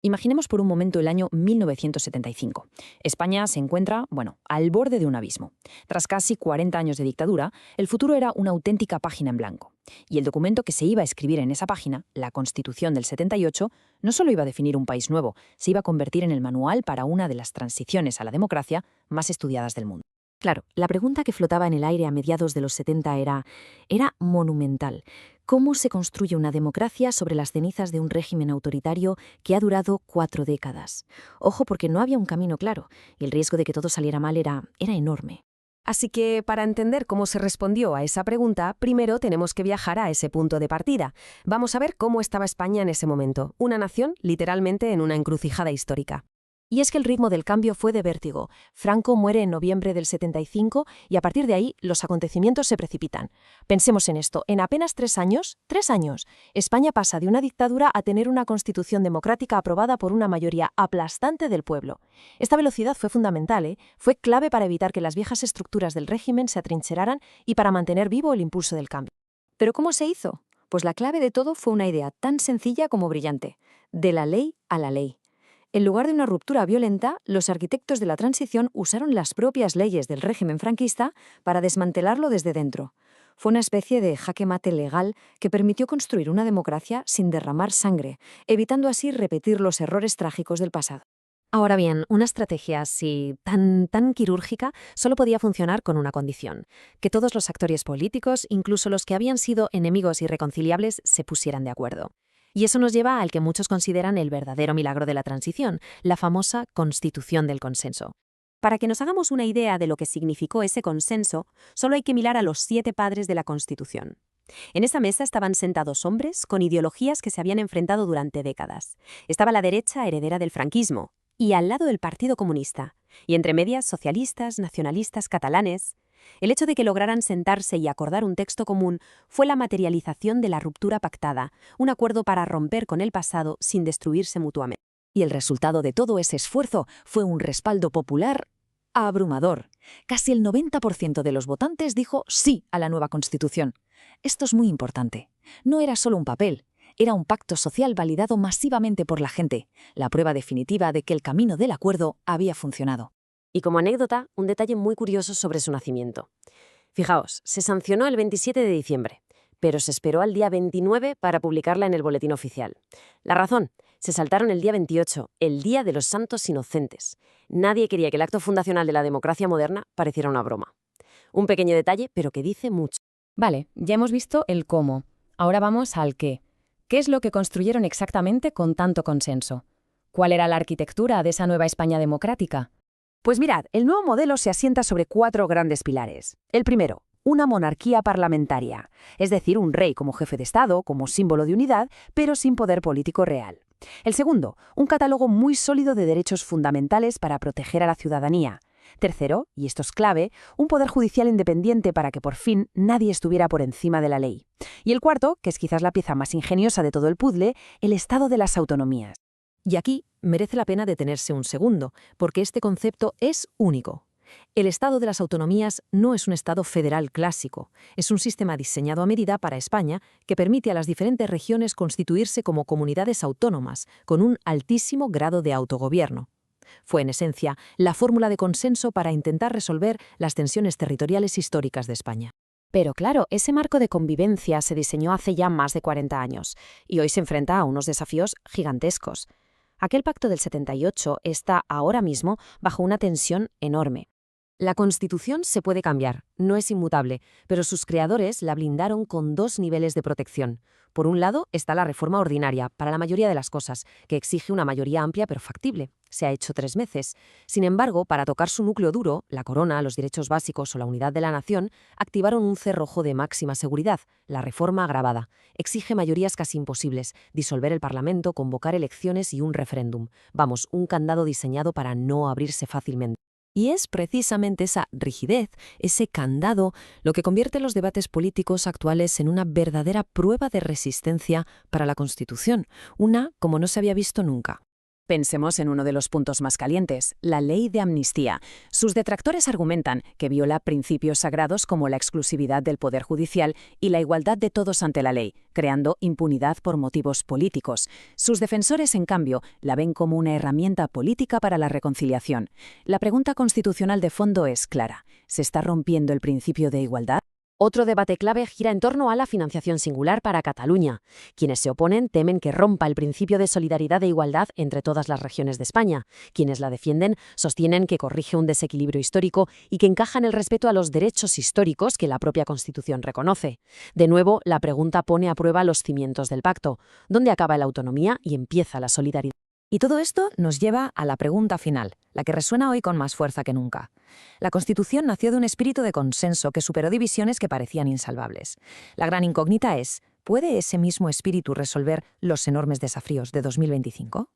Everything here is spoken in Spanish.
Imaginemos por un momento el año 1975. España se encuentra, al borde de un abismo. Tras casi 40 años de dictadura, el futuro era una auténtica página en blanco. Y el documento que se iba a escribir en esa página, la Constitución del 78, no solo iba a definir un país nuevo, se iba a convertir en el manual para una de las transiciones a la democracia más estudiadas del mundo. Claro, la pregunta que flotaba en el aire a mediados de los 70 era monumental. ¿Cómo se construye una democracia sobre las cenizas de un régimen autoritario que ha durado 4 décadas? Ojo, porque no había un camino claro, y el riesgo de que todo saliera mal era enorme. Así que, para entender cómo se respondió a esa pregunta, primero tenemos que viajar a ese punto de partida. Vamos a ver cómo estaba España en ese momento, una nación literalmente en una encrucijada histórica. Y es que el ritmo del cambio fue de vértigo. Franco muere en noviembre del 75 y a partir de ahí los acontecimientos se precipitan. Pensemos en esto, en apenas 3 años, España pasa de una dictadura a tener una constitución democrática aprobada por una mayoría aplastante del pueblo. Esta velocidad fue fundamental, Fue clave para evitar que las viejas estructuras del régimen se atrincheraran y para mantener vivo el impulso del cambio. ¿Pero cómo se hizo? Pues la clave de todo fue una idea tan sencilla como brillante: de la ley a la ley. En lugar de una ruptura violenta, los arquitectos de la transición usaron las propias leyes del régimen franquista para desmantelarlo desde dentro. Fue una especie de jaque mate legal que permitió construir una democracia sin derramar sangre, evitando así repetir los errores trágicos del pasado. Ahora bien, una estrategia así tan quirúrgica solo podía funcionar con una condición: que todos los actores políticos, incluso los que habían sido enemigos irreconciliables, se pusieran de acuerdo. Y eso nos lleva al que muchos consideran el verdadero milagro de la transición, la famosa Constitución del Consenso. Para que nos hagamos una idea de lo que significó ese consenso, solo hay que mirar a los 7 padres de la Constitución. En esa mesa estaban sentados hombres con ideologías que se habían enfrentado durante décadas. Estaba la derecha heredera del franquismo, y al lado el Partido Comunista, y entre medias socialistas, nacionalistas, catalanes. El hecho de que lograran sentarse y acordar un texto común fue la materialización de la ruptura pactada, un acuerdo para romper con el pasado sin destruirse mutuamente. Y el resultado de todo ese esfuerzo fue un respaldo popular abrumador. Casi el 90% de los votantes dijo sí a la nueva Constitución. Esto es muy importante. No era solo un papel, era un pacto social validado masivamente por la gente, la prueba definitiva de que el camino del acuerdo había funcionado. Y como anécdota, un detalle muy curioso sobre su nacimiento. Fijaos, se sancionó el 27 de diciembre, pero se esperó al día 29 para publicarla en el boletín oficial. La razón: se saltaron el día 28, el Día de los Santos Inocentes. Nadie quería que el acto fundacional de la democracia moderna pareciera una broma. Un pequeño detalle, pero que dice mucho. Vale, ya hemos visto el cómo. Ahora vamos al qué. ¿Qué es lo que construyeron exactamente con tanto consenso? ¿Cuál era la arquitectura de esa nueva España democrática? Pues mirad, el nuevo modelo se asienta sobre 4 grandes pilares. El primero, una monarquía parlamentaria, es decir, un rey como jefe de Estado, como símbolo de unidad, pero sin poder político real. El segundo, un catálogo muy sólido de derechos fundamentales para proteger a la ciudadanía. Tercero, y esto es clave, un poder judicial independiente para que por fin nadie estuviera por encima de la ley. Y el cuarto, que es quizás la pieza más ingeniosa de todo el puzzle, el Estado de las autonomías. Y aquí merece la pena detenerse un segundo, porque este concepto es único. El Estado de las autonomías no es un Estado federal clásico, es un sistema diseñado a medida para España que permite a las diferentes regiones constituirse como comunidades autónomas, con un altísimo grado de autogobierno. Fue, en esencia, la fórmula de consenso para intentar resolver las tensiones territoriales históricas de España. Pero claro, ese marco de convivencia se diseñó hace ya más de 40 años, y hoy se enfrenta a unos desafíos gigantescos. Aquel pacto del 78 está ahora mismo bajo una tensión enorme. La Constitución se puede cambiar, no es inmutable, pero sus creadores la blindaron con 2 niveles de protección. Por un lado está la reforma ordinaria, para la mayoría de las cosas, que exige una mayoría amplia pero factible. Se ha hecho 3 veces. Sin embargo, para tocar su núcleo duro, la corona, los derechos básicos o la unidad de la nación, activaron un cerrojo de máxima seguridad, la reforma agravada. Exige mayorías casi imposibles, disolver el Parlamento, convocar elecciones y un referéndum. Vamos, un candado diseñado para no abrirse fácilmente. Y es precisamente esa rigidez, ese candado, lo que convierte los debates políticos actuales en una verdadera prueba de resistencia para la Constitución, una como no se había visto nunca. Pensemos en uno de los puntos más calientes, la ley de amnistía. Sus detractores argumentan que viola principios sagrados como la exclusividad del Poder Judicial y la igualdad de todos ante la ley, creando impunidad por motivos políticos. Sus defensores, en cambio, la ven como una herramienta política para la reconciliación. La pregunta constitucional de fondo es clara. ¿Se está rompiendo el principio de igualdad? Otro debate clave gira en torno a la financiación singular para Cataluña. Quienes se oponen temen que rompa el principio de solidaridad e igualdad entre todas las regiones de España. Quienes la defienden sostienen que corrige un desequilibrio histórico y que encaja en el respeto a los derechos históricos que la propia Constitución reconoce. De nuevo, la pregunta pone a prueba los cimientos del pacto. ¿Dónde acaba la autonomía y empieza la solidaridad? Y todo esto nos lleva a la pregunta final, la que resuena hoy con más fuerza que nunca. La Constitución nació de un espíritu de consenso que superó divisiones que parecían insalvables. La gran incógnita es, ¿puede ese mismo espíritu resolver los enormes desafíos de 2025?